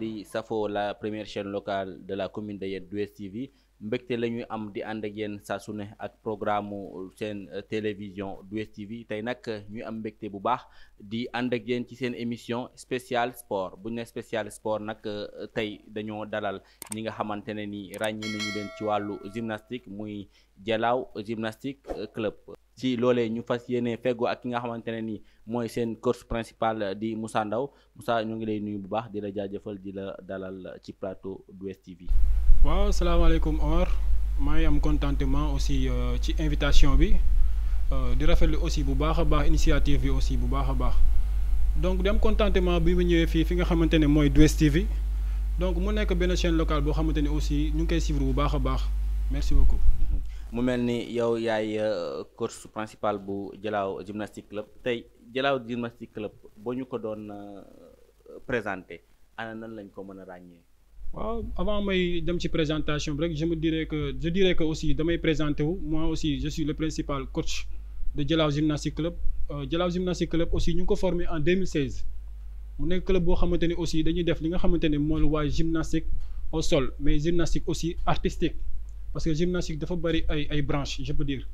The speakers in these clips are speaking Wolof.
di safo la première chaîne locale de la commune de Yène 2STV mbégte la ñuy am di ànd ak yéen saa su ne ak programme seen télévision 2STV tey nag ñuy am mbégte bu baax di ànd ak yéen ci seen émission spéciale sport bu ñu ne spécial sport nag tey dañoo dalal ñi nga xamante ne ni ràññee nañu leen ci wàllu gymnastique muy Dialaw Gymnastique Club. ci loolee ñu fas yéene feggo ak ki nga xamante ne ni mooy seen coach principal di Moussa Ndaw Moussa ñu ngi lay nuyu bu baax di la jaajëfal di la dalal ci plateau 2STV. waaw salaamaaleykum Omar maa ngi am contentement aussi ci invitation bi di rafetlu aussi bu baax a baax initiative bi aussi bu baax a baax donc di am contentement bi mu ñëwee fii fi nga xamante ne mooy 2STV donc mu nekk benn chaîne locale boo xamante ne aussi ñu ngi koy suivre bu baax a baax merci beaucoup. mu mel ni yow yaay coach principal bu Dialaw Gymnastique Club tey Dialaw Gymnastique Club boo ñu ko doon présenté ana nan lañ ko mën a ràññee. waaw avant may dem ci présentation bi rek je dirais que aussi damay présenté wu moi aussi je suis le principal coach de Dialaw Gymnastique Club. Dialaw Gymnastique Club aussi ñu ngi ko formé en 2016 mu nekk club boo xamante ni aussi dañuy def li nga xamante ni mooy waaye gymnastique au sol mais gymnastique aussi artistique. parce que gymnastique dafa bari ay branches je peux dire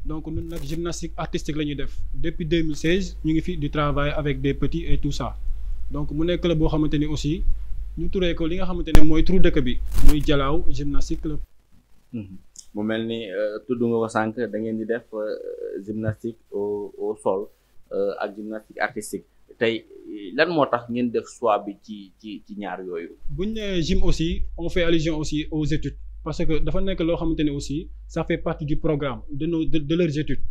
donc ñun nag gymnastique artistique la ñuy def depuis 2016 ñu ngi fi di travailler avec des petits et tout ça donc mu nekk club boo xamante ni aussi ñu turee ko li nga xamante ne mooy turu dëkk bi muy Dialaw Gymnastique Club. mu mel ni tudd nga ko sànq da ngeen di def gymnastique au sol ak gymnastique artistique tey lan moo tax ngeen def choix bi ci ñaar yooyu. bu ñu nee gym aussi on fait allusion aussi aux études. parce que dafa nekk loo xamante ne aussi ça fait partie du programme de leurs études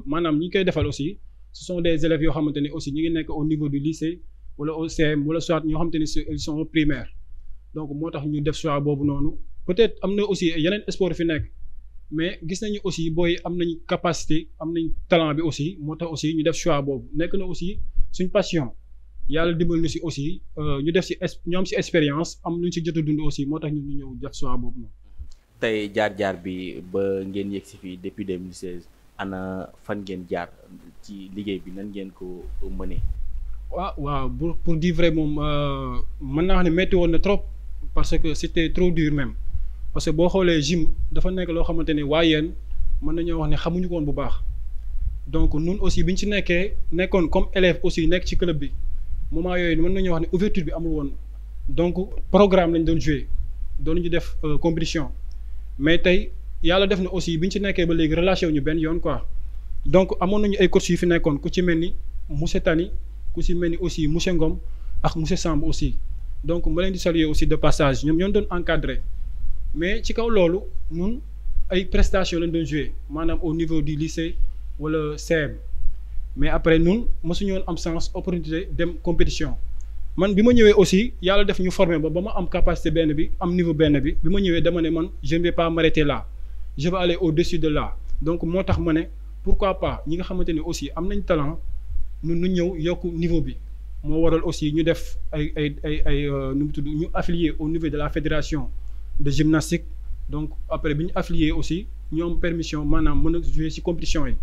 maanaam ñi koy defal aussi ce sont des élèves yoo xamante ne aussi ñu ngi nekk au niveau du lycée wala au CM wala soit ñoo xamante ne ils sont au primaire donc moo tax ñu def choix boobu noonu peut-être am na aussi yeneen sport fi nekk mais gis nañu aussi booy am nañ capacité am nañ talent bi aussi moo tax aussi ñu def choix boobu nekk na aussi suñ passion yàlla dimbal ñu si aussi ñu def si ñu am si expérience am lu ñu si jot a dund aussi moo tax ñu ñëw def choix boobu noonu. tey jaar-jaar bi ba ngeen yegg si fii depuis 2016 ana fan ngeen jaar ci liggéey bi nan ngeen ko mënee. waaw pour dire vrai moom mën naa wax ne métti woon na trop parce que c'était trop dur même parce que boo xoolee gym dafa nekk loo xamante ne waa yéen mën nañoo wax ne xamuñu ko woon bu baax donc ñun aussi bi ñu ci nekkoon comme élève aussi nekk ci club bi moment yooyu mën nañoo wax ne ouverture bi amul woon donc programme lañ doon jouer doon ñu def compétition. mais tey yàlla def na aussi bi ñu ci nekkee ba léegi relâché wu ñu benn yoon quoi donc amoon nañu ay coach yu fi nekkoon ku ci mel ni monsieur Tani ku ci mel ni aussi monsieur Ngom ak monsieur Samb aussi donc ma leen di saluer aussi de passage ñoom ñoo doon encadré mais ci kaw loolu ñun ay prestations lañ doon joué maanaam au niveau du lycée wala CM mais après ñun mosuñu woon am chance opportunité dem compétition. man bi ma ñëwee aussi yàlla def ñu formé ba ma am capacité benn bi am niveau benn bi ma ñëwee dama ne man je ne vais pas m'arrêter là je vais aller au-dessus de là donc moo tax ma ne pourquoi pas ñi nga xamante ne aussi am nañ talent nu ñëw yokk niveau bi moo waral aussi ñu def ay nu mu tudd ñu affilié au niveau de la fédération de gymnastique donc après bi ñu affilié aussi ñu am permission maanaam mën a jouer ci compétition yi.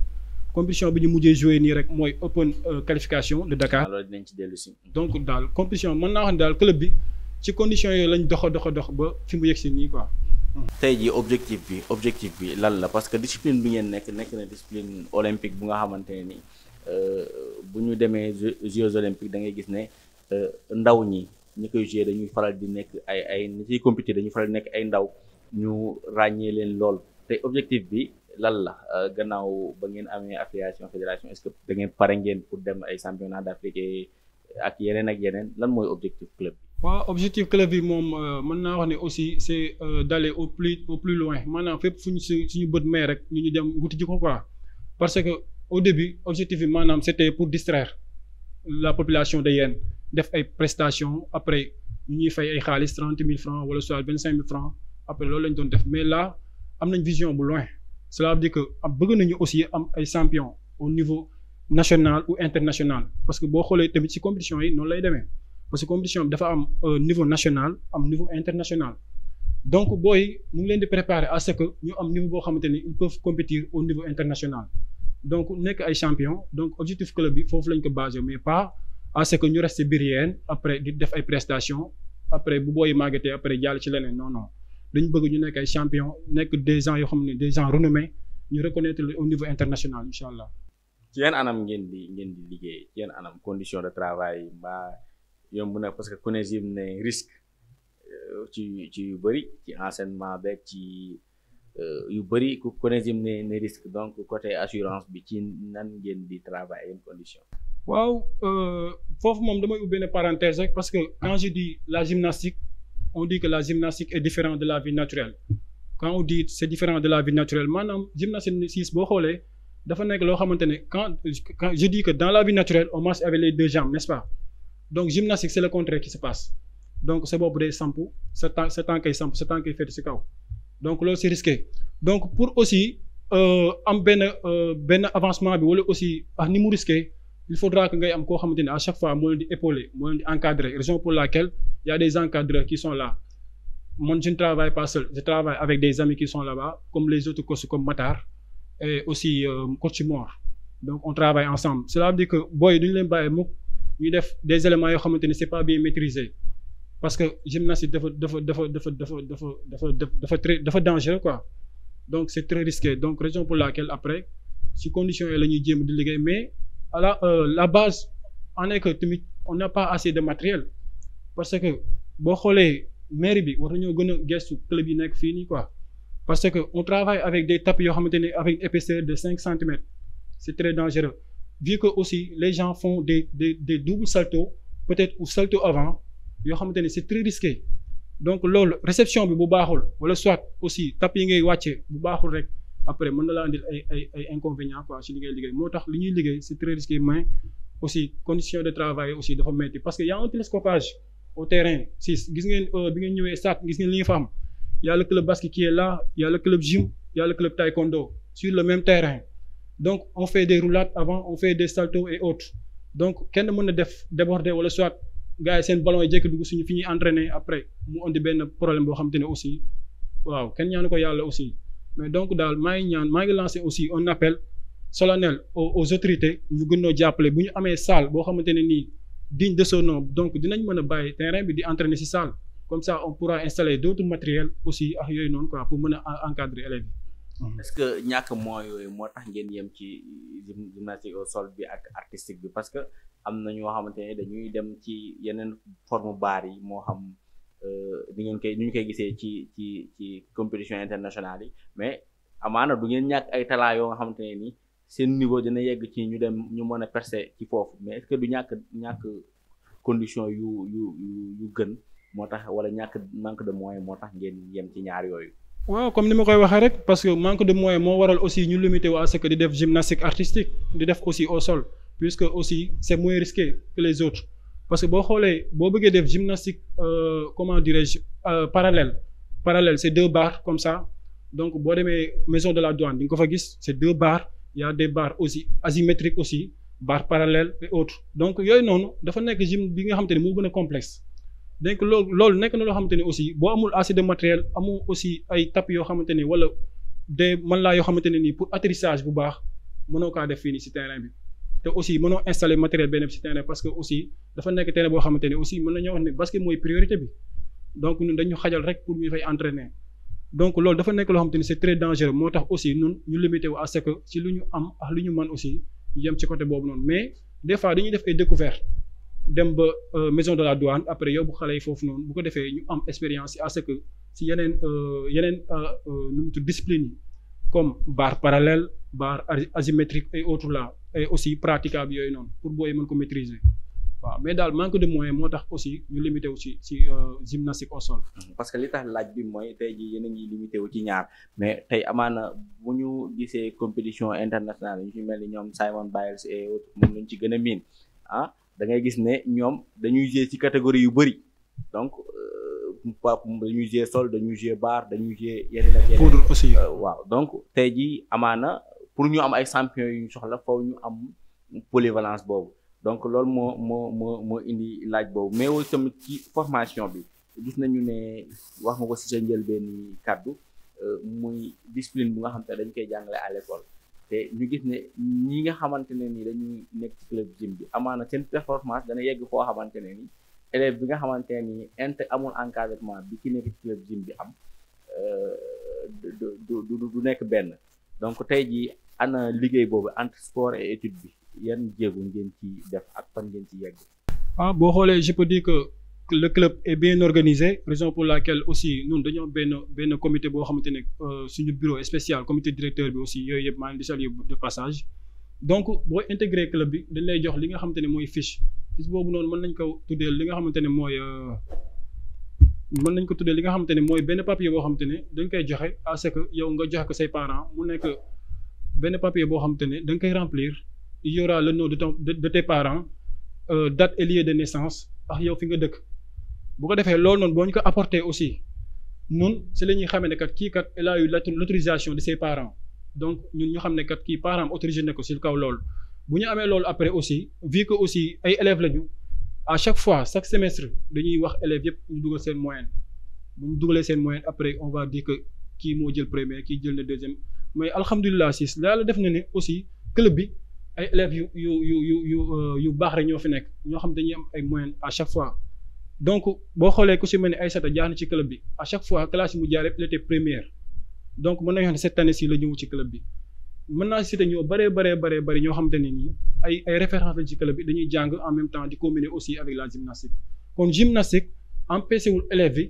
compétition bi ñu mujjee joué nii rek mooy open qualification de Dakar. alors dinañ ci dellu si. donc daal compétition mën naa wax ne daal club bi ci conditions yooyu lañ dox ba fi mu yegg si nii quoi. tey jii objectif bi lan la parce que discipline bi ngeen nekk na discipline olympique bu nga xamante ne ni bu ñu demee Jeux olympiques da ngay gis ne ndaw ñi koy joué dañuy faral di nekk ay ñi ciy compétir dañuy faral di nekk ay ndaw ñu ràññee leen lool tey objectif bi. lan la gannaaw ba ngeen amee affiliation fédération est-ce que da ngeen pare ngeen pour dem ay championnat d'Afrique ak yeneen lan mooy objectif club bi. waaw objectif club bi moom mën naa wax ne aussi c'est d'aller au plus loin maanaam fépp fu ñu suñu bët may rek ñu dem wuti ji ko quoi parce que au début objectif bi maanaam c'était pour distraire la population de Yène def ay prestations après ñu ñuy fay ay xaalis 30 000 francs wala soit 25 000 francs après loolu lañ doon def mais là am nañ vision bu loin. cela veut dire que bëgg nañu aussi am ay champions au niveau national ou international parce que boo xoolee tamit ci compétition yi noonu lay demee parce que compétition bi dafa am niveau national am niveau international donc booy ñu ngi leen di préparer à ce que ñu am niveau boo xamante ni ils peuvent compétir au niveau international donc nekk ay champions donc objectif club bi foofu lañ ko basé mais pas à ce que ñu rester biir Yène après di def ay prestations après bu booy màggetee après jàll ci leneen non non dañu bëgg ñu nekk ay champion nekk des gens yoo xam ne des gens renommés ñu reconnaître au niveau international incha allah. ci yan anam ngeen di liggéey ci yan anam condition de travail mbaa yomb na parce que ku ne gym ne risque ci yu bëri ci enseignement beeg ci yu bëri ku ne gym ne risque donc côté assurance bi ci nan ngeen di travail yan condition. waaw foofu moom damay ubbi benn parenthèse rek parce que quand je dis la gymnastique on dit que la gymnastique est différente de la vie naturelle quand on dit c'est différent de la vie naturelle maanaam gymnastique boo xoolee dafa nekk loo xamante ne quand je dis que dans la vie naturelle on marche avec les deux jambes n'est-ce pas donc gymnastique c'est le contraire qui se passe donc sa bopp day sampu sa tànk ay samp sa tànk ay féete si kaw donc loolu c'est risqué donc pour aussi am benn avancement bi wala aussi ni mu risqué il faudra que ngay am koo xamante ne à chaque fois moo leen di épauler moo leen di encadrer raison pour laquelle il y a des encadreurs qui sont là man je ne travaille pas seul je travaille avec des amis qui sont là-bas comme les autres coachs comme Matar et aussi coach Mor donc on travaille ensemble cela veut dire que booy duñu leen bàyyi mukk ñu def des éléments yoo xamante ne c'est pas bien maîtrisé parce que gymnastique dafa dangereux quoi donc c'est très risqué donc raison pour laquelle après si conditions yi la ñuy jéem di liggéey mais la base en est que tamit on n'a pas assez de matériel parce que boo xoolee mairie bi war nañoo gën a gestu club yi nekk fii nii quoi parce que on travaille avec des tapis yoo xamante ne avec une épaisseur de 5 centimètres c'est très dangereux vu que aussi les gens font des doubles saltos peut-être ou salto avant yoo xamante ne c'est très risqué donc loolu réception bi bu baaxul wala soit aussi tapis yi ngay wàcce bu baaxul rek après mën na la andil ay inconvénients quoi ci liggéey moo tax li ñuy liggéey c'est très risqué mais aussi conditions de travail aussi dafa metti parce que y a un télescopage au terrain si gis ngeen bi ngeen ñëwee stade gis ngeen li nga fa am y a le club basket qui est là y a le club gym y a le club taekwondo sur le même terrain donc on fait des roulades avant on fait des saltos et autres donc kenn mën na def déborder wala soit gars yi seen ballon yi jékki dugg suñu fi ñuy entraîner après mu indi benn problème boo xamante ne aussi waaw kenn ñaanu ko yàlla aussi mais donc daal maa ngi lancer aussi un appel solennel aux autorités ñu gën noo jàppale bu ñu amee salle boo xamante ne nii digne de ce nom donc dinañ mën a bàyyi terrain bi di entraîner ci salle comme ça on pourra installer d'autres matériels aussi ak yooyu noonu quoi pour mën a encadrer élèves yi. est-ce que ñàkk moyens yooyu moo tax ngeen yem ci gymnastique au sol bi ak artistique bi parce que am na ñoo xamante ne dañuy dem ci yeneen forme barre yi moo xam ni ñu koy gisee ci compétition internationale yi mais amaana du ngeen ñàkk ay talent yoo nga xamante ne ni seen niveau dina yegg ci ñu dem ñu mën a percer ci foofu mais est-ce que du ñàkk condition yu gën moo tax wala manque de moyens moo tax ngeen yem ci ñaar yooyu. waaw comme ni ma koy waxee rek parce que manque de moyens moo waral aussi ñu limité wu à ce que di def gymnastique artistique di def aussi au sol puisque aussi c'est moins risqué que les autres parce que boo xoolee boo bëggee def gymnastique comment dirais-je parallèle c'est 2 barres comme ça donc boo demee maison de la douane di nga ko fa gis c'est 2 barres il y a des barres aussi asymétriques aussi barres parallèles et autres donc yooyu noonu dafa nekk gym bi nga xamante ne moo gën a complexe. donc loolu nekk na loo xamante ni aussi boo amul assez de matériel amul aussi ay tapis yoo xamante ni wala des man laa yoo xamante ne nii pour atterrissage bu baax mënoo kaa def fii nii ci terrain bi te aussi mënoo installer matériel benn ci terrain parce que aussi dafa nekk terrain boo xamante ni aussi mën nañoo wax ne basket mooy priorité bi donc ñun dañu xajal rek pour ñu fay entraîner donc loolu dafa nekk loo xamante ni c'est très dangereux moo tax aussi ñun ñu limité wu à ce que ci lu ñu am ak lu ñu mën aussi ñu yem ci côté boobu noonu mais des fois dañuy def ay découvertes. dem ba maison de la douane après yóbbu xale yi foofu noonu bu ko defee ñu am expérience à ce que si yeneen nu mu tudd discipline yi comme barre parallèle barre asymétrique et autres là et aussi praticable yooyu noonu pour booy mën ko maîtriser waaw mais daal manque de moyens moo tax aussi ñu limité wu ci gymnastique au sol. parce que li tax laaj bi mooy tey jii yéen a ngi limité wu ci ñaar mais tey amaana bu ñu gisee compétition internationale ñu ci mel ni ñoom Simon Biles et autres moom lañ ci gën a miin ah. da ngay gis ne ñoom dañuy jouer ci catégorie yu bëri donc dañuy jouer sol dañuy jouer barre dañuy jouer yeneen ak yeneen. poudre aussi. waaw donc tey jii amaana pour ñu am ay champions yu ñu soxla foofu ñu am polyvalence boobu donc loolu moo indi laaj boobu mais aussi tamit ci formation bi gis nañu ne wax nga ko ci sa njëlbeen kàddu muy discipline bu nga xam te dañ koy jàngale à l'école. te ñu gis ne ñi nga xamante ne ni dañuy nekk ci club gym bi amaana seen performance dana yegg foo xamante ne ni élève bi nga xamante ni amul encadrement bi ki nekk ci club gym bi am du nekk benn. Donc tey jii ana liggéey boobu entre sport et étude bi yan jéego ngeen ci def ak fan ngeen ci yegg. ah boo xoolee je peux dire que le club est bien organisé, raison pour laquelle aussi ñun dañoo benn comité boo xamante ne suñu bureau spécial comité directeur bi aussi yooyu yëpp maa ngi di saluer de passage. Donc boo intégré club bi dañ lay jox li nga xamante ne mooy fiche boobu noonu mën nañ ko tuddee li nga xamante ne mooy benn papier boo xamante ne dañ koy joxe à ce que yow nga joxe ko say parents mu nekk benn papier boo xamante ne da nga koy remplir il y aura le nom de tes parents, date et lieu de naissance ak yow fi nga dëkk. bu ko defee loolu noonu boo ñu ko apporter aussi ñun si la ñuy xamee ne kat kii kat elle a eu l'autorisation de ses parents. Donc ñun ñu xam ne kat kii parent autorisé na ko si kaw loolu bu ñu amee loolu après aussi vu que aussi ay élèves lañu à chaque fois chaque semestre dañuy wax élèves yëpp ñu dugal seen moyenne bu ñu dugalee seen moyenne après on va dire que kii moo jël premier kii jël na deuxième mais alhamdulilah si yàlla def na ne aussi club bi ay élèves yu baax rek ñoo fi nekk ñoo xam dañuy am ay moyenne à chaque fois. Donc boo xoolee ku si mel ne Aïssata jaar na ci club bi à chaque fois classe yi mu jaar yëpp il était première. Donc mën nañu wax ne cette année ci la ñëw ci club bi mën naa citer ñoo bëree ñoo xamante ne nii ay références lañ ci club bi dañuy jàng en même temps di combiner aussi avec la gymnastique. Kon gymnastique empêché wul élève bi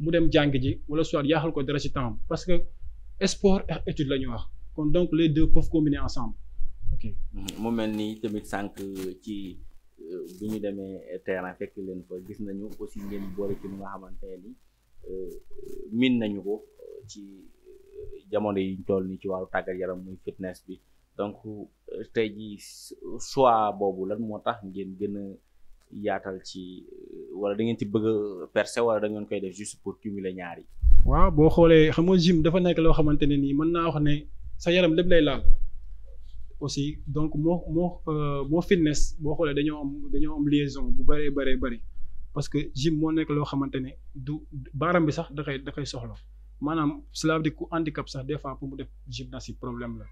mu dem jàng ji wala soit yaaxal ko dara ci temps parce que sport ak étude la ñu wax kon donc les deux peuvent combiner ensemble. Ok. mu mel ni tamit sànq ci bu ñu demee terrain fekk leen fa gis nañu aussi ngeen boole ci lu nga xamante ni min nañu ko ci. Jamono yi ñu toll nii ci wàllu tàggat yaram muy fitness bi donc tey jii choix boobu lan moo tax ngeen gën a yaatal ci wala da ngeen ci bëgg a percer wala da ngeen koy def juste pour cumuler ñaar yi. waaw boo xoolee xam nga gym dafa nekk loo xamante ne nii mën naa wax ne sa yaram lépp lay laal aussi donc moo fitness boo xoolee dañoo am liaison bu bëree parce que gym moo nekk loo xamante ne du baaram bi sax da koy soxla. maanaam cela veut dire ku handicap sax des fois pour mu def gymnastique problème la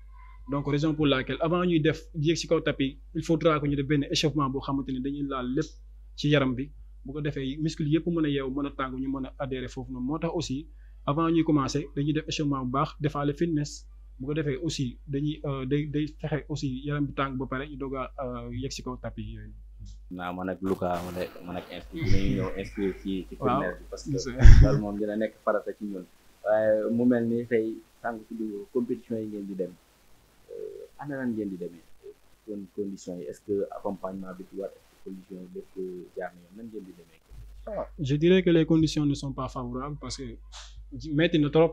donc raison pour laquelle avant ñuy def yéeg ci kaw tapis il faudra que ñu def benn échauffement boo xamante ni dañuy laal lépp ci yaram bi bu ko defee muscle yëpp mën a yeew mën a tàng ñu mën a adhérer foofu noonu moo tax aussi avant ñuy commencer dañuy def échauffement bu baax defaale fitness bu ko defee aussi dañuy day fexe aussi yaram bi tàng ba pare ñu doog a yéeg ci kaw tapis yooyu. naa man ak Luka man ak inscrire dañuy ñëw inscrire ci fitness bi parce que loolu moom dina nekk farata ci ñun. waaye mu mel ni tey tànk ci compétition yi ngeen di dem ana nan ngeen di demee conditions yi est-ce que accompagnement bi ci war conditions yi lépp jaar na yoon nan ngeen di demee. Je dirais que les conditions ne sont pas favorables parce que métti na trop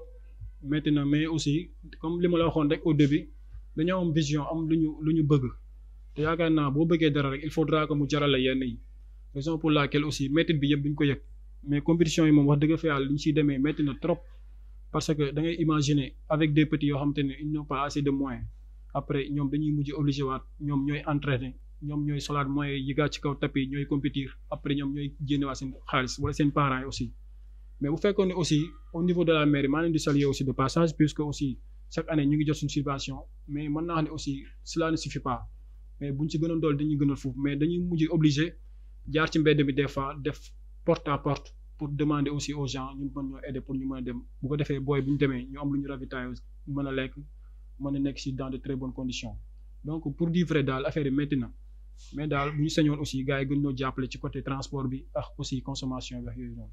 métti na mais aussi comme li ma la waxoon rek au début dañoo am vision am lu ñu bëgg te yaakaar naa boo bëggee dara rek il faudra que mu jaral la yenn yi raison pour laquelle aussi métti bi yëpp duñ ko yëg mais compétition yi moom wax dëgg fa yàlla li ñu siy demee métti na trop. Parce que da ngay imaginer avec des petits yoo xamante ne ils n'ont pas assez de moyens après ñoom dañuy mujj obligé waat ñoom ñooy entraîner ñoom ñooy solaat moyens yi gaa ci kaw tapis ñooy compétir après ñoom ñooy génnewaat seen xaalis wala seen parents yi aussi. Mais bu fekkoon ne aussi au niveau de la mairie maa leen di saluer aussi de passage puisque aussi chaque année ñu ngi jot suñu subvention mais mën naa xam ne aussi cela ne suffit pas mais buñ ci gënoon dool dañuy gënal foofu mais dañuy mujj obligé jaar ci mbedd mi des fois def porte à porte. Pour demander aussi aux gens ñu mën ñoo aider pour ñu mën a dem bu ko defee booy bu ñu demee ñu am lu ñu ravitailler mën a lekk mën a nekk ci dans de très bonnes conditions donc pour dire vrai daal affaire yi métti na mais daal bu ñu sañoon aussi gars yi gën ñoo jàppale ci côté transport bi ak aussi consommation bi ak yooyu noonu.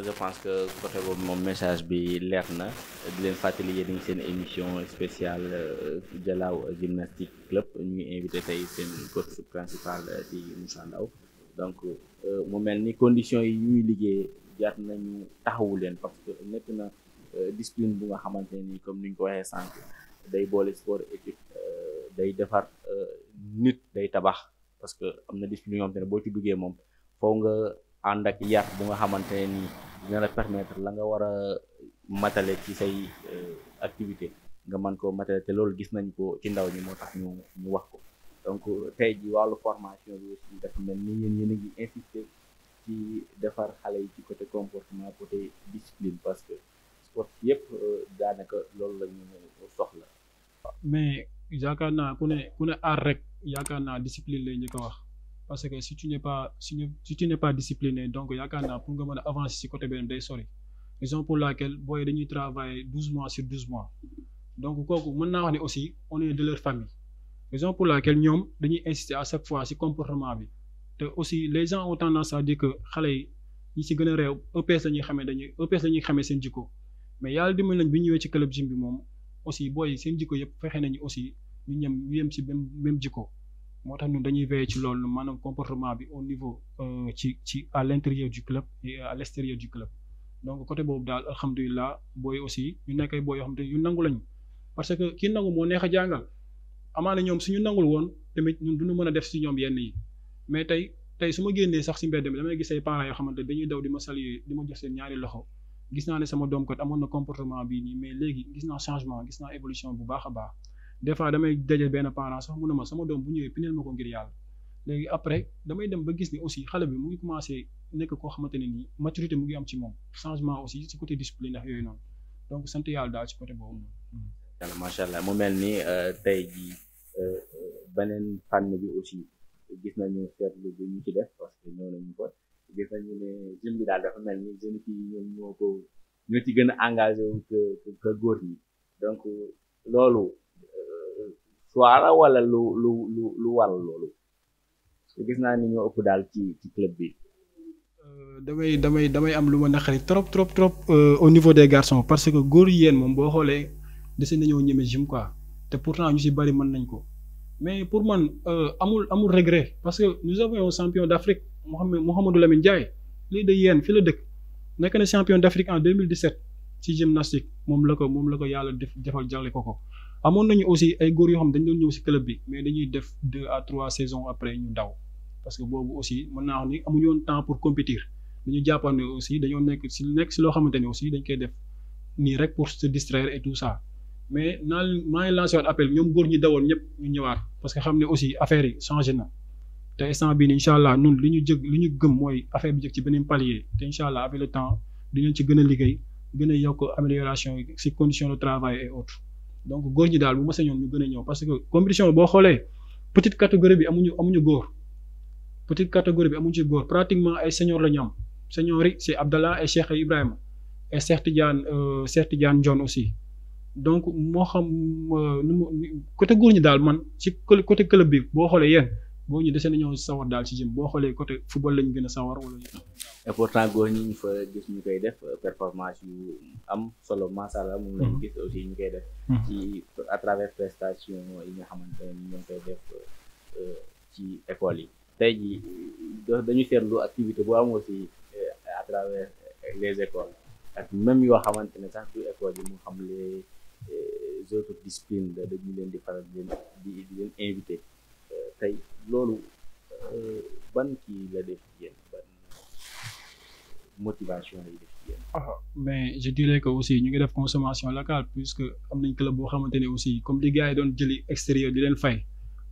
Je pense que côté boobu moom message bi leer na di leen fàttali yéen a ngi seen émission spéciale Dialaw Gymnastique Club ñu ngi invité tey seen coach principal di Moussa Ndao donc mu mel ni conditions yi ñuy liggéey jaar nañu taxawu leen parce que nekk na discipline bu nga xamante ni comme ni ñu ko waxee sànq day boole sport étude day defar nit day tabax parce que am na discipline yoo xamante ne boo ci duggee moom foo nga ànd ak yar bu nga xamante ne nii dina la permettre la nga war a matale ci say activité nga mën koo matale te loolu gis nañ ko ci ndaw ñi moo tax ñu wax ko donc tey ji wàllu formation bi aussi dafa mel ni yéen a ngi insister ci defar xale yi ci côté comportement côté discipline parce que sport yëpp daanaka loolu la ñu soxla. mais yaakaar naa ku ne aar rek yaakaar naa discipline lay njëkk a wax parce que si tu n'es pas discipliné donc yaakaar naa pour nga mën a avancer ci côté beneen day sori raison pour laquelle booy dañuy travailler 12 mois sur 12 mois donc kooku mën naa wax ne aussi on est de leur famille raison pour laquelle ñoom dañuy insister à chaque fois ci comportement bi te aussi les gens ont tendance à dire que xale yi ñi ci gën a réew EPS la ñuy xamee seen jikko mais yàlla dimbali nañ bi ñëwee ci club gym bi moom aussi booy seen jikko yëpp fexe nañu aussi ñu yem ci même jikko moo tax ñun dañuy veiller ci loolu maanaam comportement bi au niveau ci à l'intérieur du club et à l'extérieur du club donc côté boobu daal alhamdulilah booy aussi ñu nekk ay booy yoo xam te yu nangu lañu parce que ki nangu moo neex a jàngal amaana ñoom suñu nangul woon tamit ñun duñu mën a def ci ñoom yenn yi mais tey su ma génnee sax ci mbedd mi damay gis ay parents yoo xamante dañuy daw di ma saluer di ma jox seen ñaari loxo gis naa ne sama doom kat amoon na comportement bii nii mais léegi gis naa changement gis naa évolution bu baax a baax des fois damay daje benn parent sax mu ne ma sama doom bu ñëwee pineel ma ko ngir yàlla léegi après damay dem ba gis ni aussi xale bi mu ngi commencé nekk koo xamante ne nii maturité mu ngi am ci moom changement aussi ci côté discipline ak yooyu noonu donc sant yàlla daal ci côté boobu noonu. macha allah mu mel ni tey jii beneen fànn bi aussi gis nañu seetlu bi ñu ci def parce que ñëw nañu ko gis nañu ne gym bi daal dafa mel ni jeunes yi ñoom ñoo ci gën a engagé wu que góor ñi donc loolu soit la wala lu waral loolu parce que gis naa ni ñoo ëpp daal ci club bi. damay am lu ma naqari trop au niveau des garçons parce que góor yi yéen moom boo xoolee dese nañoo ñeme gym quoi te pourtant ñu ci bari mën nañ ko mais pour man amul regret parce que nous avons un champion d'Afrique Mouhamadou Lamine Ndiaye lii de yéen fi la dëkk nekk na champion d'Afrique en 2017 ci gymnastique moom la ko yàlla defal jagle ko amoon nañu aussi ay góor yoo xam dañ doon ñëw ci club bi mais dañuy def 2 à 3 saisons après ñu daw parce que boobu aussi mën naa wax ni amuñu woon temps pour compétir dañu jàppoon ne aussi dañoo nekk ci loo xamante ne aussi dañ koy def nii rek pour se distraire et tout ça mais maa ngi lancé waat appel ñoom góor ñi dawoon ñëpp ñu ñëwaat parce que xam ne aussi affaire yi changé na te instant bii nii incha allah ñun li ñu gëm mooy affaire bi jëg ci beneen palier te incha allah avec le temps dinañ ci gën a liggéey gën a yokk amélioration yi ci conditions de travail et autres donc góor ñi daal bu ma sañoon ñu gën a ñëw parce que compétition boo xoolee petite catégorie bi amuñu góor petite catégorie bi amuñu ci góor pratiquement ay senior la ñu am senior yi c'est Abdallah et Cheikh Ibrahima et Cheikh Tidiane Ndione aussi donc moo xam côté góor ñi daal man ci côté club bi boo xoolee yéen góor ñi dese nañoo sawar daal ci gym boo xoolee côté football lañu gën a sawar wala. et pourtant góor ñi ñu fa gis ñu koy def performance yu am solo macha allah moom lañu gis aussi ñu koy def. ci à travers prestation yi nga xamante ne ñoo koy def ci école yi. tey jii dañu seetlu activité bu am aussi à travers les écoles ak même yoo xamante ne sax du école yi mu xam les autres disciplines dañu leen di faral di leen invité tey loolu ban kii la def yéen ban motivation lay def yéen. mais je dirais que aussi ñu ngi def consommation locale puisque am nañ club boo xamante ne aussi comme li gars yi doon jëli extérieur di leen fay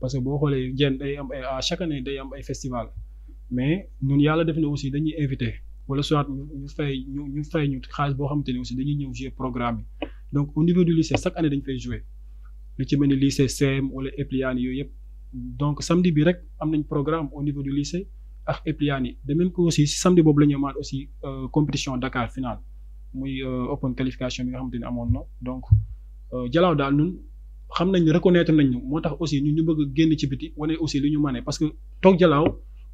parce que boo xoolee Diène day am ay à chaque année day am ay festival mais ñun yàlla def na aussi dañuy invité wala soit ñu fay ñu xaalis boo xamante ne aussi dañuy ñëw jouer programme yi donc au niveau du lycée chaque année dañu fay jouer lu ci mel ni lycée CM wala Epliani yooyu yëpp donc samedi bi rek am nañ programme au niveau du lycée ak Epliani de même que aussi si samedi boobu la ñu amaat aussi compétition Dakar finale muy open qualification bi nga xamante ne amoon na donc Jalaaw daal ñun xam nañ reconnaître nañ ñu moo tax aussi ñun ñu bëgg a génn ci biti wane aussi li ñu mënee parce que toog Jalaaw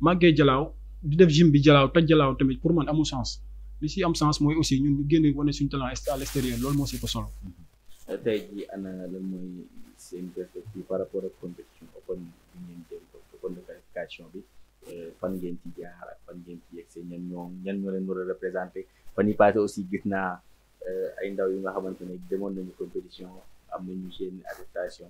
màggee Jalaaw di def gym bi Jalaaw taj Jalaaw tamit pour man amul sens li si am sens mooy aussi ñun ñu génn wane suñu talent à l'extérieur loolu moo si ko solo. tey jii ana lan mooy seen perspective par rapport ak compétition open bi ngeen jël open de qualification bi fan ngeen ci jaar ak fan ngeen ci yegg ñan ñoo leen war a représenté fan yi passé aussi gis naa ay ndaw yu nga xamante ne demoon nañu compétition am nañu seen attestation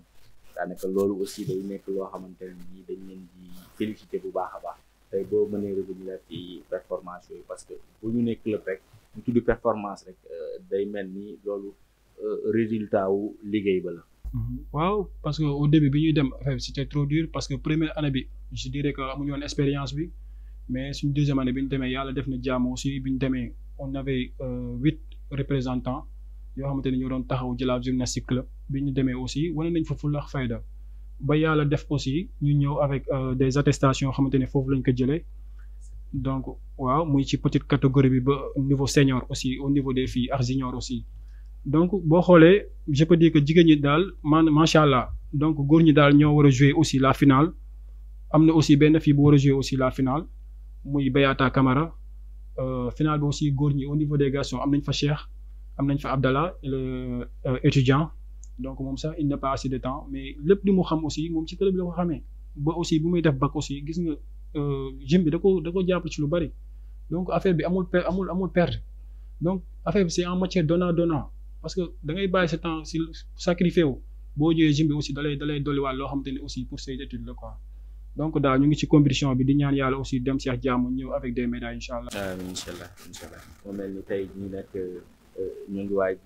daanaka loolu aussi day nekk loo xamante ne nii dañ leen di félicité bu baax a baax tey boo mënee revenir ci performance yooyu parce que bu ñu nekk club rek ñu tudd performance rek day mel ni loolu résultat wu liggéey ba la. waaw parce que au début bi ñuy dem c'était trop dur parce que première année bi je dirais que amuñu woon expérience bi mais suñ deuxième année bi ñu demee yàlla def na jàmm aussi bi ñu demee on avait 8 représentants yoo xamante ne ñoo doon taxaw Jalaaw gymnastique club bi ñu demee aussi wane nañ fa fulla ak fayda ba yàlla def aussi ñu ñëw avec des attestations yoo xamante ne foofu lañ ko jëlee donc waaw muy ci petite catégorie bi ba niveau senior aussi au niveau des filles ak junior aussi donc boo xoolee je peux dire que jigéen ñi daal macha allah donc góor ñi daal ñoo war a jouer aussi la finale am na aussi benn fille bu war a jouer aussi la finale muy Beata Camara finale bi aussi góor ñi au niveau des garçons am nañ fa Cheikh am nañ fa Abdallah le étudiant donc moom sax il n'a pas assez de temps mais lépp li mu xam aussi moom ci club bi la ko xamee ba aussi bu muy def bac aussi gis nga gym bi da ko jàpp ci lu bari donc affaire bi amul perte donc affaire bi c'est en matière donnant parce que da ngay bàyyi sa temps si sacrifié wu boo ñëwee gym bi aussi dalay dolliwaat loo xamante ne aussi pour say études la quoi donc daal ñu ngi ci compétition bi di ñaan yàlla aussi dem si ak jàmm ñëw avec des médailles incha allah. incha allah moo mel ni tey ñu nekk ñu ngi waaj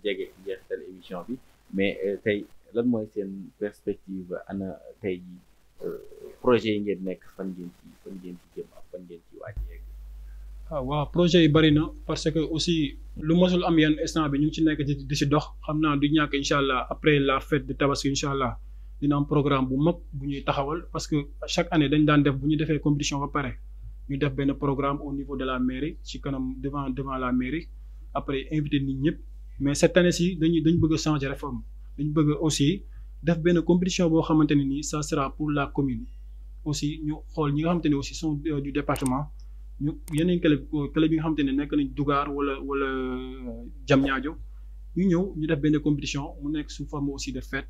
jege jeexital émission bi mais tey lan mooy seen perspective ana tey ji projet yi ngeen nekk fan ngeen ci jëm ak fan ngeen ci waaj yegg. waaw projet yi bari na parce que aussi lu mosul am yenn instant bi ñu ngi ci nekk di si dox xam naa du ñàkk incha allah après la fête de Tabaski incha allah dina am programme bu mag bu ñuy taxawal parce que chaque année dañ daan def bu ñu defee compétition ba pare ñu def benn programme au niveau de la mairie ci kanam devant la mairie après invité nit ñëpp mais cette année ci dañ bëgg a changer réforme dañ bëgg aussi def benn compétition boo xamante ne nii ça sera pour la commune aussi ñu xool ñi nga xamante ne aussi sont du département ñu yeneen club yi nga xamante ne nekk nañ Dougar wala Diamniadio ñu ñëw ñu def benn compétition mu nekk sous forme aussi de fête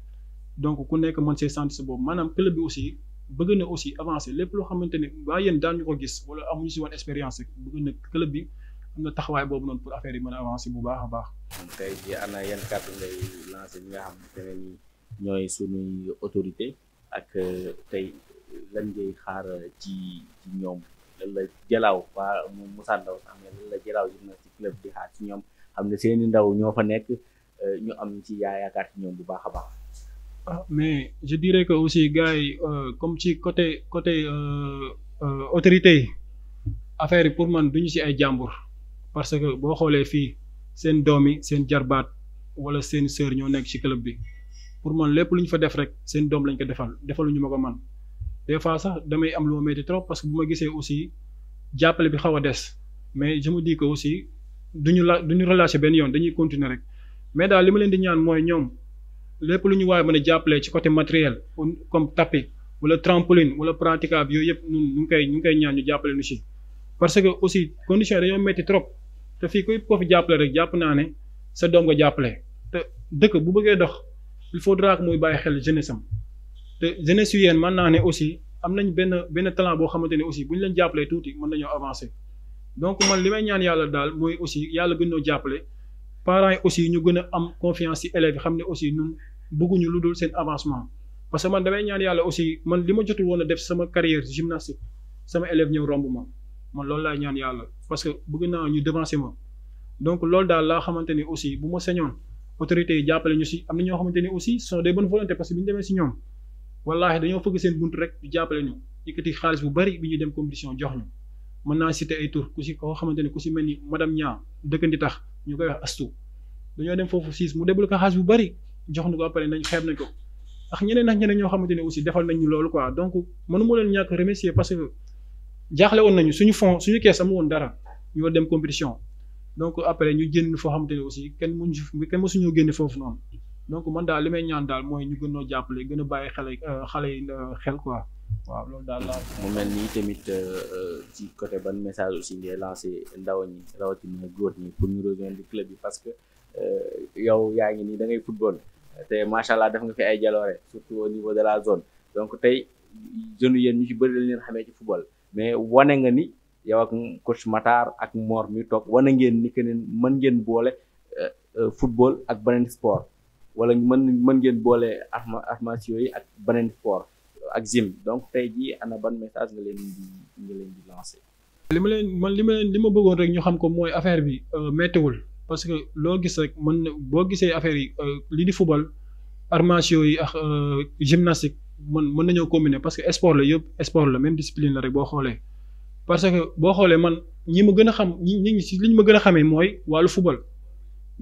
donc ku nekk mën see sentir sa boobu maanaam club bi aussi bëgg na aussi avancer lépp loo xamante ne waa yéen daan ñu ko gis wala amuñu si woon expérience rek bëgg na club bi am na taxawaay boobu noonu pour affaire yi mën a avancer bu baax a baax. tey jii ana yan kàddu ngay lancer ñi nga xamante ne ni ñooy suñuy autorité ak tey lan ngay xaar ci ñoom lan la Jalaaw waa Moussa Ndaw sax ne lan la Jalaaw Gymnastique Club di xaar ci ñoom xam ne seeni ndaw ñoo fa nekk ñu am ci yaakaar ci ñoom bu baax a baax. Mais je dirais que aussi gars yi comme ci côté autorité yi affaire yi pour man duñu ci ay jàmbur parce que boo xoolee fii seen doom yi seen jarbaat wala seen sœur ñoo nekk ci club bi pour man lépp lu ñu fa def rek seen doom lañ ko defaluñu ma ko man des fois sax damay am lu ma metti trop parce que bu ma gisee aussi jàppale bi xaw a des mais je me dis que aussi duñu relâché benn yoon dañuy continuer rek mais daal li ma leen di ñaan mooy ñoom lépp lu ñu waaye mën a jàppale ci côté matériel comme tapis wala trampoline wala praticable yooyu yëpp ñu ngi koy ñaan ñu jàppale nu ci parce que aussi conditions yi dañoo metti trop te fii ko fi jàppale rek jàpp naa ne sa doom nga jàppale te dëkk bu bëggee dox il faudra que muy bàyyi xel jeunesse am te jeunesse yu yéen mën naa ne aussi am nañ benn talent boo xamante ne aussi bu ñu leen jàppalee tuuti mën nañoo avancer donc man li may ñaan yàlla daal mooy aussi yàlla gën ñoo jàppale parents yi aussi ñu gën a am confiance ci élèves yi xam ne aussi ñun bëgguñu lu dul seen avancement parce que man damay ñaan yàlla aussi man li ma jotul woon a def sama carrière gymnastique sama élève ñëw romb ma man loolu laay ñaan yàlla parce que bëgg naa ñu devancer ma donc loolu daal laa xamante ni aussi bu ma sañoon autorités yi jàppale ñu ci am na ñoo xamante ni aussi sont des bonnes volontés parce que bi ñu demee ci ñoom wallaahi dañoo fëgg seen bunt rek di jàppale ñu yëkkati xaalis bu bari bi ñu dem compétition jox ñu mën naa citer ay tur ku ci koo xamante ni ku ci mel ni madame Nia dëkkandi tax ñu koy wax astu dañoo dem foofu siis mu débloqué xaalis bu bari jox ñu ko après nañ xeeb nañ ko ak ñeneen ñoo xamante ne aussi defal nañ ñu loolu quoi donc mënu ma leen ñàkk remercier parce que jaaxle woon nañu suñu fond suñu kees amu woon dara ñu war dem compétition donc après ñu génn foo xamante ne aussi kenn mësuñoo génne foofu noonu donc man daal li may ñaan daal mooy ñu gën noo jàppale gën a bàyyi xale yi xel quoi waaw loolu daal laa. mu mel nii tamit ci côté ban message aussi ngay lancé ndaw ñi rawatina góor ñi pour ñu rejoindre club bi parce que yow yaa ngi nii da ngay football te macha allah def nga fi ay jaloore surtout au niveau de la zone donc tey jeunes yéen ñu ci bëri lañ leen xamee ci football mais wane nga ni yow ak coach Matar ak Mor mi toog wane ngeen ni que ne mën ngeen boole football ak beneen sport wala mën ngeen boole arts yi ak beneen sport ak gym donc tey jii ana ban message nga leen di lancer. li ma bëggoon rek ñu xam ko mooy affaire bi méttiwul parce que loo gis rek boo gisee affaire yi li di football arts yi ak gymnastique mën nañoo combiner parce que sport la yëpp sport la même discipline la rek boo xoolee. parce que boo xoolee man ñi ma gën a xam ñi si li ñu ma gën a xamee mooy wàllu football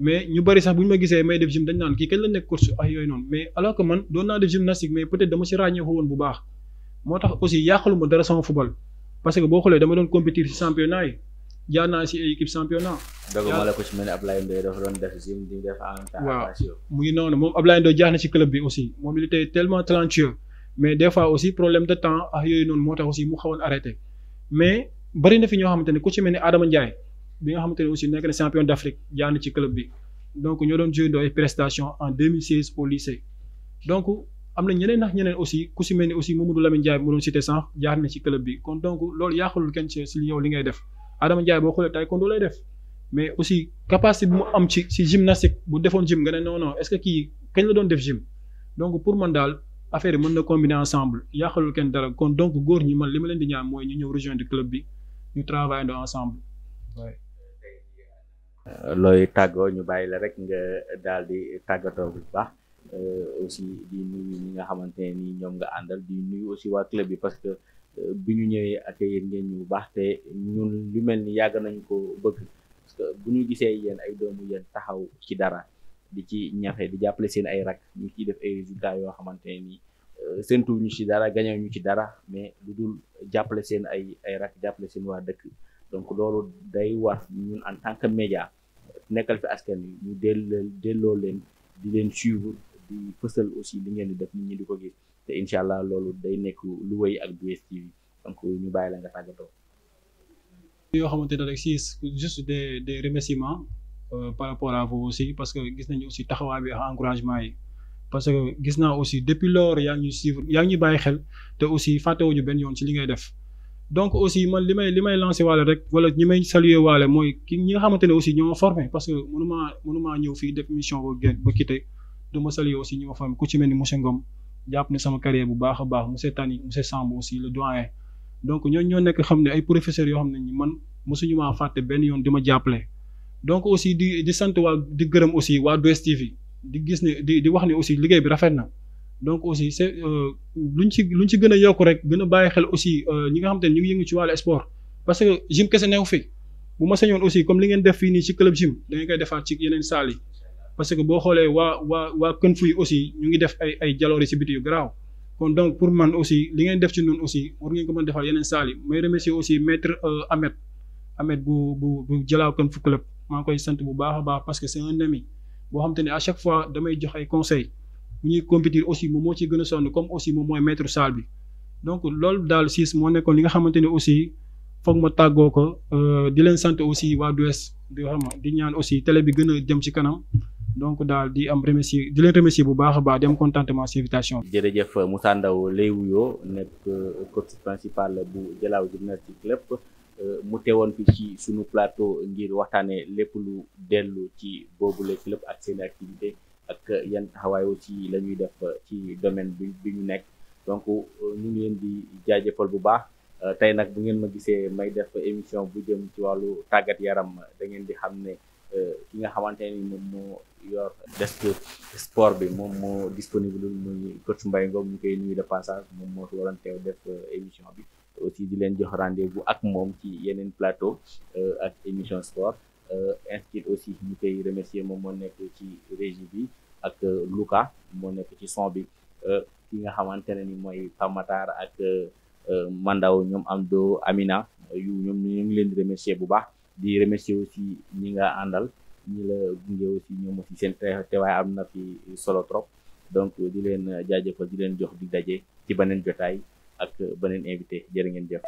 mais ñu bari sax bu ñu ma gisee may def gym dañ naan kii kañ la nekk coach ak yooyu noonu mais alors que man doon naa def gymnastique mais peut-être dama si ràññeeku woon bu baax moo tax aussi yàqaluma dara sama football parce que boo xoolee dama doon compétir si championnat yi jaar naa si ay équipe championnat. doguma la ko ci mel ni Ablaye Ndoye dafa doon def gym di def en temps. waaw mu ngi noonu moom Ablaye Ndoye jaar na ci club bi aussi moom il était tellement talentueux mais des fois aussi problème de temps ak yooyu noonu moo tax aussi mu xawoon arrêté mais bari na fi ñoo xamante ne ku ci mel ni Adama Ndiaye bi nga xamante ne aussi nekk na champion d'Afrique jaar na ci club bi donc ñoo doon joué ay prestations en 2016 au lycée donc am na ñeneen ak ñeneen aussi ku si mel ni aussi Mamadou Lamine Ndiaye mu doon cité sànq jaar na ci club bi kon donc loolu yàqalul kenn ci yow li ngay def Adama Ndiaye boo xoolee taekwondo lay def mais aussi capacité bi mu am ci gymnastique bu defoon gym nga ne non non est-ce que kii kañ la doon def gym donc pour man daal affaire yi mën na combiner ensemble yàqalul kenn dara kon donc góor ñi man li ma leen di ñaan mooy ñu ñëw rejoindre club bi ñu travailler ensemble. looy tàggoo ñu bàyyi la rek nga daal di tàggatoo bu baax aussi di nuyu ñi nga xamante ne ni ñoom nga àndal di nuyu aussi waa club bi parce que bi ñu ñëwee accueillir ngeen ñu bu baax te ñun lu mel ni yàgg nañu ko bëgg parce que bu ñu gisee yéen ay doomu yéen taxaw ci dara di ci ñafe di jàppale seen ay rak ñu ciy def ay résultats yoo xamante ne ni séntu ñu ci dara gañew ñu ci dara mais lu dul jàppale seen ay rak jàppale seen waa dëkk donc loolu day war ñun en tant que média nekkal fi askan wi ñu delloo leen di leen suivre di fësal aussi li ngeen di def nit ñi di ko gis te incha allah loolu day nekk lu wéy ak DSTV donc ñu bàyyi la nga tàggatoo. yoo xamante ne rek si juste des remerciements par rapport à vous aussi parce que gis nañu aussi taxawaay bi ak encouragement yi parce que gis naa aussi depuis lors yaa ngi ñuy suivre yaa ngi ñuy bàyyi xel te aussi fàttewuñu benn yoon ci li ngay def. donc aussi man li may lancé waale rek wala ñi may saluer waale mooy ñi nga xamante ne aussi ñoo ma formé parce que mënumaa ñëw fii def mission ba quitté du ma saluer aussi ñi ma formé ku ci mel ni monsieur Ngom jàpp ne sama carrière bu baax a baax monsieur Tani monsieur Samb aussi le doyen donc ñoo nekk xam ne ay professeurs yoo xam ne ñi man mosuñu maa fàtte benn yoon di ma jàppale donc aussi di sant waa di gërëm aussi waa 2STV di gis ne di wax ne aussi liggéey bi rafet na donc aussi c'est luñ ci gën a yokk rek gën a bàyyi xel aussi ñi nga xamante ne ñu ngi yëngu ci wàllu sport parce que gym kese neew fi bu ma sañoon aussi comme li ngeen def fii nii ci club gym da ngeen koy defaat ci yeneen salle yi parce que boo xoolee waa Kën Fuy aussi ñu ngi def ay jaloore ci biti yu garaaw kon donc pour man aussi li ngeen def ci noonu aussi war ngeen ko mën defaat yeneen salle yi may remercier aussi maître Ahmed bu Jalaaw Kën Fu club maa ngi koy sant bu baax a baax parce que c'est un ami boo xamante ne à chaque fois damay jox ay conseils bu ñuy compétir aussi moom moo ci gën a sonn comme aussi moom mooy maître salle bi donc loolu daal siis moo nekkoon li nga xamante ne aussi foog ma tàggoo ko di leen sant aussi waa Dues di xam di ñaan aussi télé bi gën a jëm ci kanam donc daal di leen remercier bu baax a baax di am contentement ci invitation bi. jërëjëf Moussa Ndao lay wuyoo nekk coach principal bu Jalaaw Gymnastique Club mu teewoon fi ci sunu plateau ngir waxtaanee lépp lu dellu ci boobule club ak seen activité ak yan taxawaay aussi la ñuy def ci domaine bi ñu nekk donc ñu ngi leen di jaajëfal bu baax tey nag bu ngeen ma gisee may def émission bu jëm ci wàllu tàggat yaram da ngeen di xam ne ki nga xamante ni moom moo yor desk sport bi moom moo disponible muy coach Mbaye Ngom ñu koy nuyu de passage moom moo fi waroon teew def émission bi aussi di leen jox rendez-vous ak moom ci yeneen plateau ak émission sport instit aussi ñu koy remercier moom moo nekk ci régie bi ak Luka moo nekk ci son bi ki nga xamante ne ni mooy Pamatar ak Mandaw ñoom Amdo Amina ñoom ñu ngi leen di remercier bu baax di remercier aussi ñi nga àndal ñi la gunge aussi ñoom aussi seen teewaay am na fi solo trop donc di leen jaajëfal di leen jox di daje ci beneen jotaay ak beneen invité jërë ngeen jëf